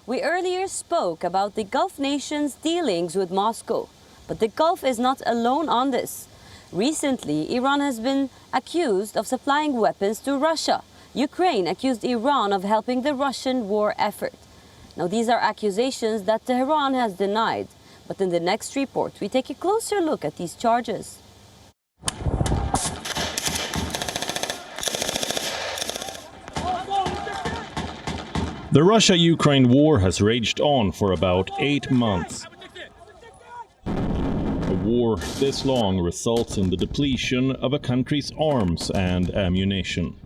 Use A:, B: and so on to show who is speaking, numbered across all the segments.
A: We earlier spoke about the Gulf nations' dealings with Moscow, but the Gulf is not alone on this. Recently, Iran has been accused of supplying weapons to Russia. Ukraine accused Iran of helping the Russian war effort. Now, these are accusations that Tehran has denied. But in the next report, we take a closer look at these charges.
B: The Russia-Ukraine war has raged on for about 8 months. A war this long results in the depletion of a country's arms and ammunition.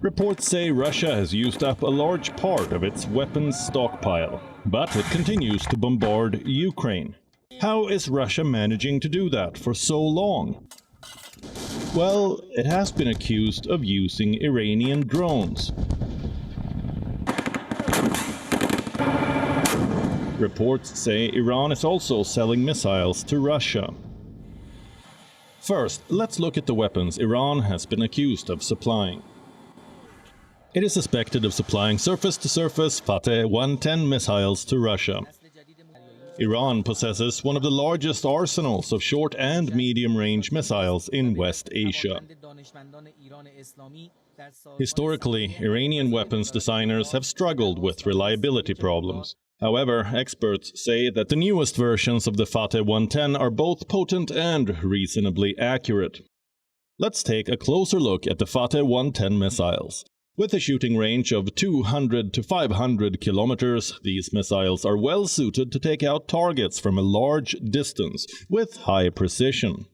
B: Reports say Russia has used up a large part of its weapons stockpile, but it continues to bombard Ukraine. How is Russia managing to do that for so long? Well, it has been accused of using Iranian drones. Reports say Iran is also selling missiles to Russia. First, let's look at the weapons Iran has been accused of supplying. It is suspected of supplying surface-to-surface Fateh 110 missiles to Russia. Iran possesses one of the largest arsenals of short and medium-range missiles in West Asia. Historically, Iranian weapons designers have struggled with reliability problems. However, experts say that the newest versions of the Fateh 110 are both potent and reasonably accurate. Let's take a closer look at the Fateh 110 missiles. With a shooting range of 200 to 500 kilometers, these missiles are well suited to take out targets from a large distance with high precision.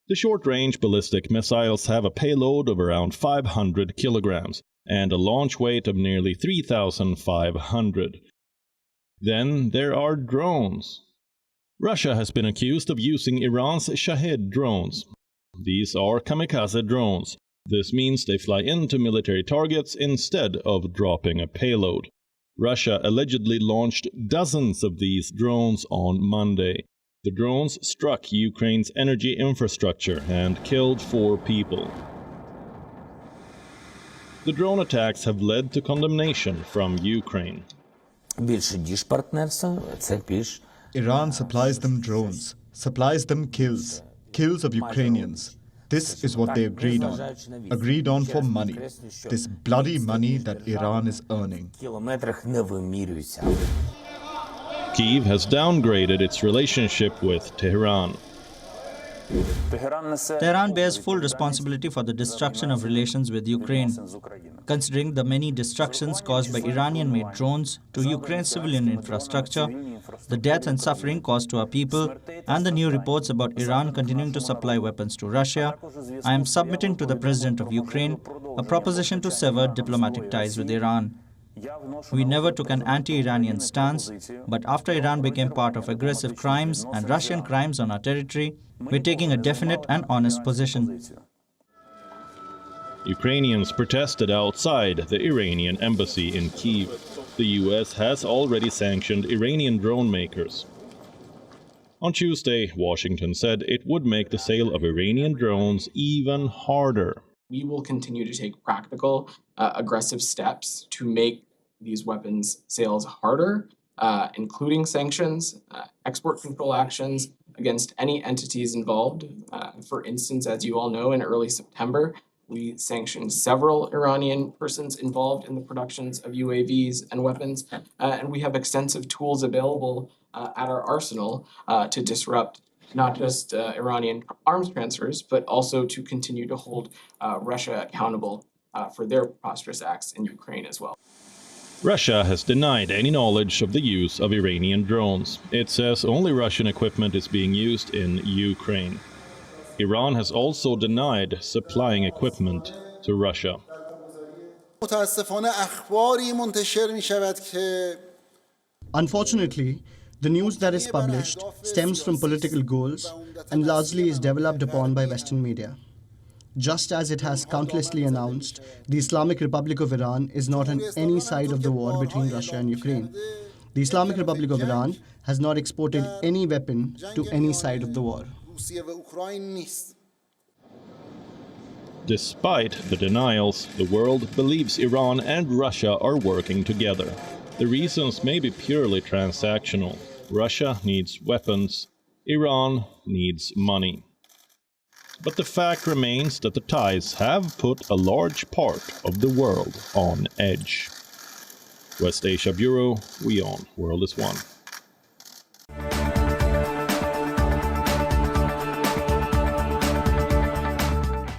B: The short-range ballistic missiles have a payload of around 500 kilograms and a launch weight of nearly 3,500. Then there are drones. Russia has been accused of using Iran's Shahed drones. These are kamikaze drones. This means they fly into military targets instead of dropping a payload. Russia allegedly launched dozens of these drones on Monday. The drones struck Ukraine's energy infrastructure and killed 4 people. The drone attacks have led to condemnation from Ukraine.
C: Iran supplies them drones, supplies them kills of Ukrainians. This is what they agreed on for money, this bloody money that Iran is earning.
B: Kyiv has downgraded its relationship with Tehran.
D: Tehran bears full responsibility for the destruction of relations with Ukraine. Considering the many destructions caused by Iranian-made drones to Ukraine's civilian infrastructure, the death and suffering caused to our people, and the new reports about Iran continuing to supply weapons to Russia, I am submitting to the President of Ukraine a proposition to sever diplomatic ties with Iran. We never took an anti-Iranian stance, but after Iran became part of aggressive crimes and Russian crimes on our territory, we're taking a definite and honest position.
B: Ukrainians protested outside the Iranian embassy in Kyiv. The US has already sanctioned Iranian drone makers. On Tuesday, Washington said it would make the sale of Iranian drones even harder.
E: We will continue to take practical, aggressive steps to make these weapons sales harder, including sanctions, export control actions against any entities involved. For instance, as you all know, in early September, we sanctioned several Iranian persons involved in the productions of UAVs and weapons, and we have extensive tools available at our arsenal to disrupt not just Iranian arms transfers, but also to continue to hold Russia accountable for their preposterous acts in Ukraine as well.
B: Russia has denied any knowledge of the use of Iranian drones. It says only Russian equipment is being used in Ukraine. Iran has also denied supplying equipment to Russia.
F: Unfortunately, the news that is published stems from political goals and largely is developed upon by Western media. Just as it has countlessly announced, the Islamic Republic of Iran is not on any side of the war between Russia and Ukraine. The Islamic Republic of Iran has not exported any weapon to any side of the war.
B: Despite the denials, the world believes Iran and Russia are working together. The reasons may be purely transactional. Russia needs weapons, Iran needs money. But the fact remains that the ties have put a large part of the world on edge. West Asia Bureau, WION World is One.